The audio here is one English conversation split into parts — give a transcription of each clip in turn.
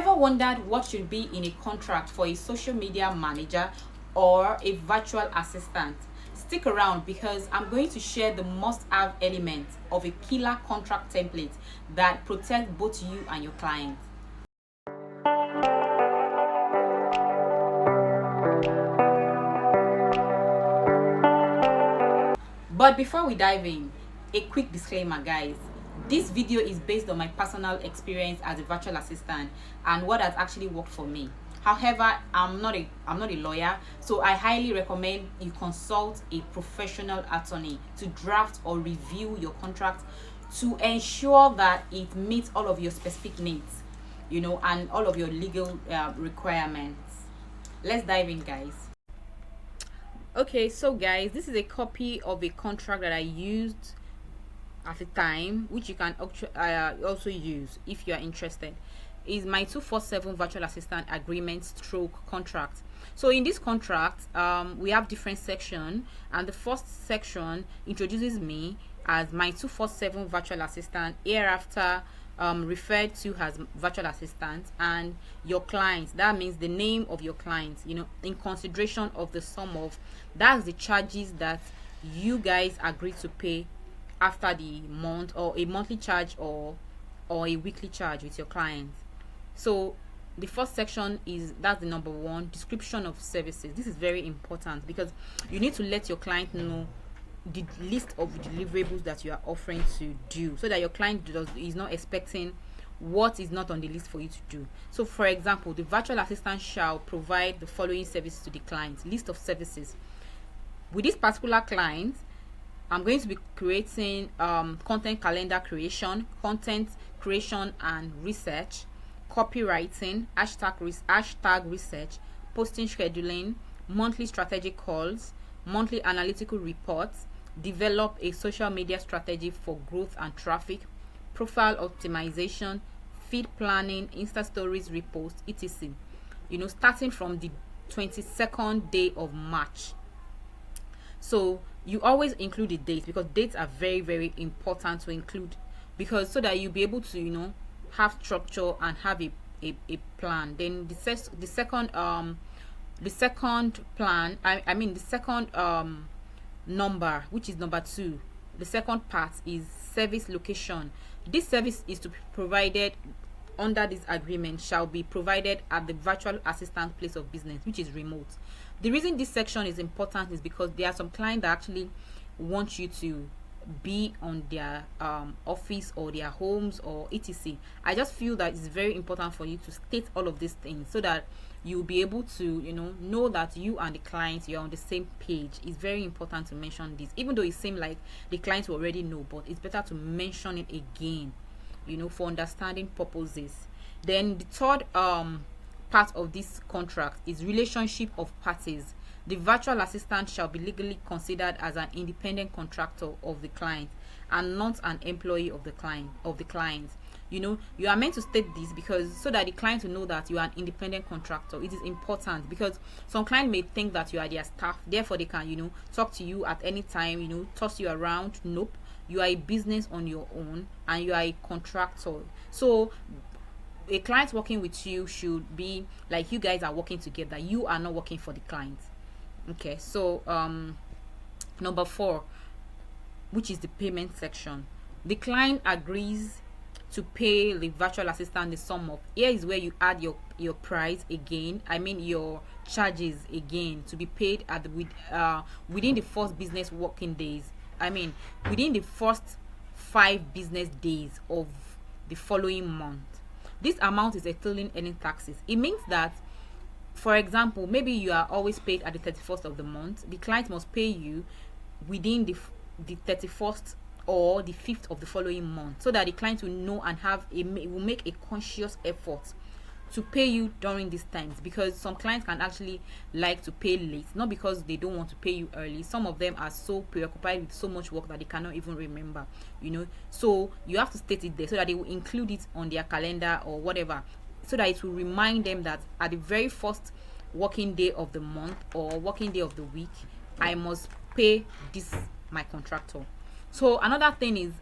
Ever wondered what should be in a contract for a social media manager or a virtual assistant? Stick around because I'm going to share the must-have elements of a killer contract template that protects both you and your client. But before we dive in, a quick disclaimer, guys. This video is based on my personal experience as a virtual assistant and what has actually worked for me. However, I'm not a lawyer, so I highly recommend you consult a professional attorney to draft or review your contract to ensure that it meets all of your specific needs, and all of your legal requirements. Let's dive in, guys. Okay, so guys, this is a copy of a contract that I used at the time, which you can also use if you are interested. Is my 247 virtual assistant agreement stroke contract. So in this contract, we have different sections, and the first section introduces me as my 247 virtual assistant, hereafter referred to as virtual assistant, and your client. That means the name of your client, in consideration of the sum of, that's the charges that you guys agree to pay after the month, or a monthly charge or a weekly charge with your client. So the first section that's the number one, description of services. This is very important because you need to let your client know the list of deliverables that you are offering to do, so that your client is not expecting what is not on the list for you to do. So for example, the virtual assistant shall provide the following services to the client. List of services. With this particular client, I'm going to be creating content calendar creation, content creation and research, copywriting, hashtag research, posting scheduling, monthly strategic calls, monthly analytical reports, develop a social media strategy for growth and traffic, profile optimization, feed planning, Insta stories, repost, etc. Starting from the 22nd day of March. So you always include the dates, because dates are very, very important to include, because so that you'll be able to have structure and have a plan. Then the second plan, the second number, which is number 2, the second part is service location. This service is to be provided under this agreement shall be provided at the virtual assistant place of business, which is remote. The reason this section is important is because there are some clients that actually want you to be on their office or their homes or etc. I just feel that it's very important for you to state all of these things so that you'll be able to know that you and the client, you're on the same page. It's very important to mention this, even though it seems like the clients will already know, but it's better to mention it again, for understanding purposes. Then the third part of this contract is relationship of parties. The virtual assistant shall be legally considered as an independent contractor of the client and not an employee of the client. You are meant to state this because so that the client will know that you are an independent contractor. It is important because some client may think that you are their staff, therefore they can talk to you at any time, toss you around. Nope, you are a business on your own and you are a contractor. So a client working with you should be like you guys are working together. You are not working for the client. Okay, so number 4, which is the payment section. The client agrees to pay the virtual assistant the sum of, here is where you add your price again, your charges again, to be paid at within the first business working days, within the first 5 business days of the following month. This amount is excluding any taxes. It means that, for example, maybe you are always paid at the 31st of the month. The client must pay you within the 31st or the 5th of the following month, so that the client will know and will make a conscious effort to pay you during these times, because some clients can actually like to pay late, not because they don't want to pay you early. Some of them are so preoccupied with so much work that they cannot even remember, so you have to state it there so that they will include it on their calendar or whatever, so that it will remind them that at the very first working day of the month or working day of the week, I must pay this my contractor. So another thing is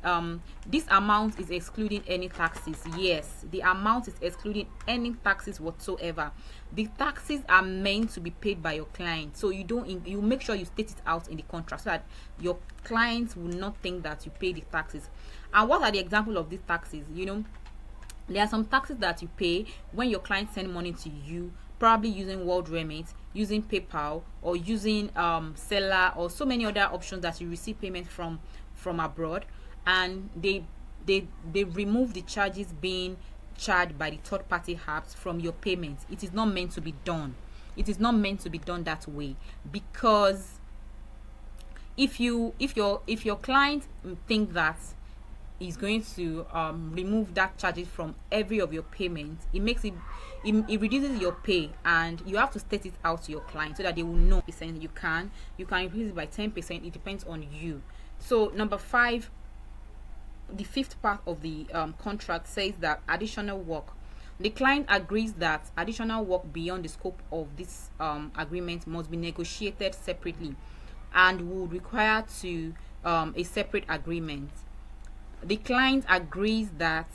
this amount is excluding any taxes. Yes, the amount is excluding any taxes whatsoever. The taxes are meant to be paid by your client, so you make sure you state it out in the contract so that your clients will not think that you pay the taxes. And what are the example of these taxes? There are some taxes that you pay when your client send money to you, probably using World Remit, using PayPal, or using Seller, or so many other options that you receive payment from abroad, and they remove the charges being charged by the third party apps from your payment. It is not meant to be done. It is not meant to be done that way, because if your client think that is going to remove that charges from every of your payments, it reduces your pay, and you have to state it out to your client so that they will know percent. You can increase it by 10%. It depends on you. So number 5, the fifth part of the contract says that additional work. The client agrees that additional work beyond the scope of this agreement must be negotiated separately and would require a separate agreement. The client agrees that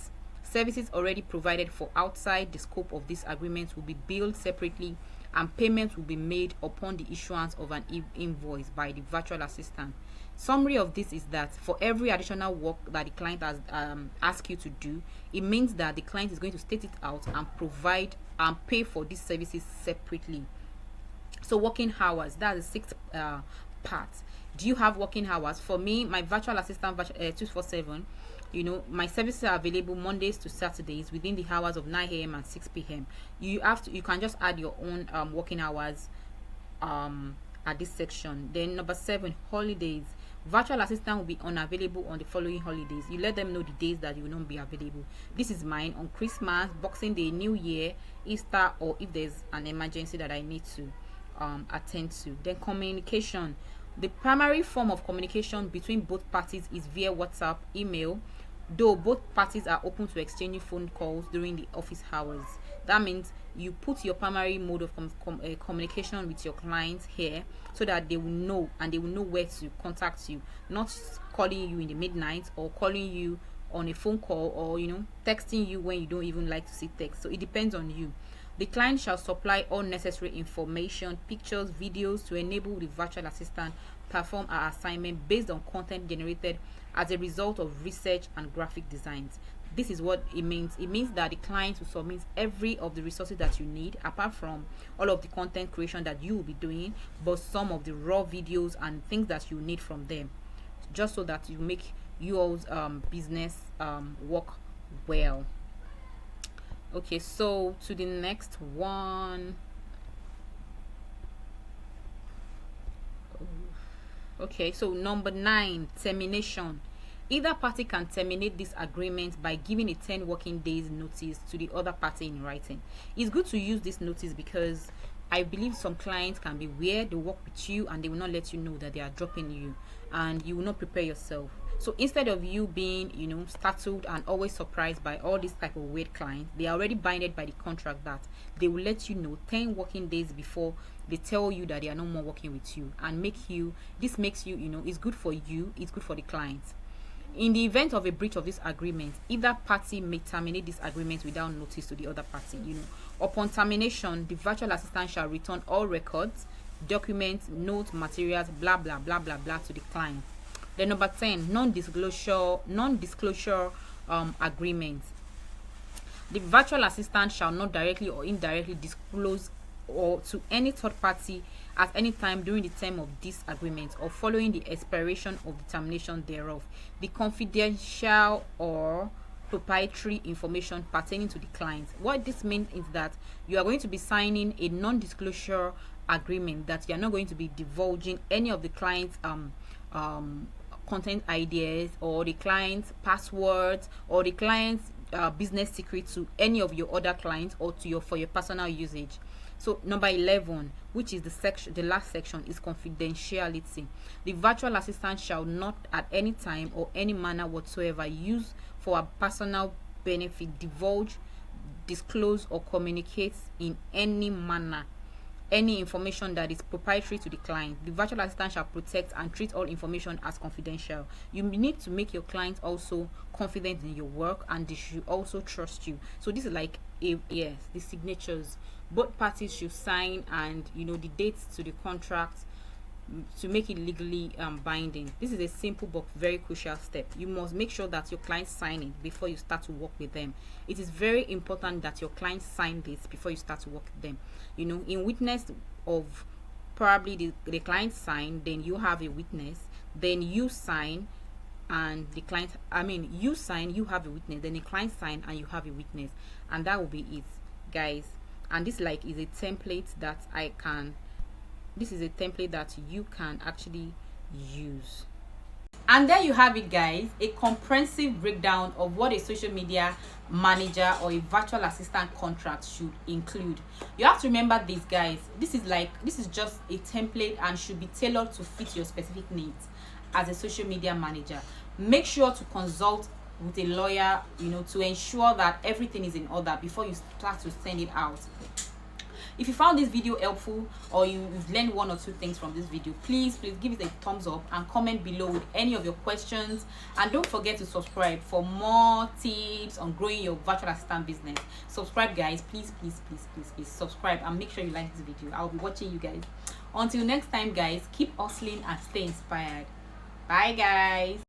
services already provided for outside the scope of this agreement will be billed separately, and payment will be made upon the issuance of an invoice by the virtual assistant. Summary of this is that for every additional work that the client has asked you to do, it means that the client is going to state it out and provide and pay for these services separately. So working hours, that's the sixth part. Do you have working hours? For me, my virtual assistant 247, my services are available Mondays to Saturdays within the hours of 9 a.m. and 6 p.m. You can just add your own working hours at this section. Then number 7, holidays. Virtual assistant will be unavailable on the following holidays. You let them know the days that you will not be available. This is mine: on Christmas, Boxing Day, New Year, Easter, or if there's an emergency that I need to attend to. Then communication. The primary form of communication between both parties is via WhatsApp, email, though both parties are open to exchanging phone calls during the office hours. That means you put your primary mode of communication with your clients here so that they will know, and they will know where to contact you, not calling you in the midnight or calling you on a phone call, or texting you when you don't even like to see text. So it depends on you. The client shall supply all necessary information, pictures, videos to enable the virtual assistant perform our assignment based on content generated as a result of research and graphic designs. This is what it means. It means that the client will submit every of the resources that you need, apart from all of the content creation that you will be doing, but some of the raw videos and things that you need from them, just so that you make your business work well. Okay, so to the next one. Okay, so number 9, termination. Either party can terminate this agreement by giving a 10 working days notice to the other party in writing. It's good to use this notice because I believe some clients can be weird. They work with you and they will not let you know that they are dropping you, and you will not prepare yourself. So instead of you being startled and always surprised by all these type of weird clients, they are already binded by the contract that they will let you know 10 working days before they tell you that they are no more working with you, and this makes you it's good for you, it's good for the client. In the event of a breach of this agreement, either party may terminate this agreement without notice to the other party. Upon termination, the virtual assistant shall return all records, documents, notes, materials, blah blah blah blah blah to the client. Then number 10, non-disclosure agreement. The virtual assistant shall not directly or indirectly disclose or to any third party at any time during the term of this agreement or following the expiration of the termination thereof the confidential or proprietary information pertaining to the client. What this means is that you are going to be signing a non-disclosure agreement that you are not going to be divulging any of the client's content ideas or the client's passwords or the client's business secret to any of your other clients or for your personal usage. So number 11, which is the last section, is confidentiality. The virtual assistant shall not at any time or any manner whatsoever use for a personal benefit, divulge, disclose, or communicate in any manner any information that is proprietary to the client. The virtual assistant shall protect and treat all information as confidential. You need to make your client also confident in your work, and they should also trust you. So this is like yes, the signatures. Both parties should sign, and the dates to the contract to make it legally binding. This is a simple but very crucial step. You must make sure that your clients sign it before you start to work with them. It is very important that your clients sign this before you start to work with them. In witness of probably the client sign, then you have a witness, then you sign, and the client, you sign, you have a witness, then the client sign and you have a witness, and that will be it, guys. And this is a template that this is a template that you can actually use. And there you have it, guys, a comprehensive breakdown of what a social media manager or a virtual assistant contract should include. You have to remember this, guys. This is just a template and should be tailored to fit your specific needs as a social media manager. Make sure to consult with a lawyer, to ensure that everything is in order before you start to send it out. If you found this video helpful, or you've learned one or two things from this video, please give it a thumbs up and comment below with any of your questions. And don't forget to subscribe for more tips on growing your virtual assistant business. Subscribe, guys. Please subscribe, and make sure you like this video. I'll be watching you guys. Until next time, guys, keep hustling and stay inspired. Bye, guys.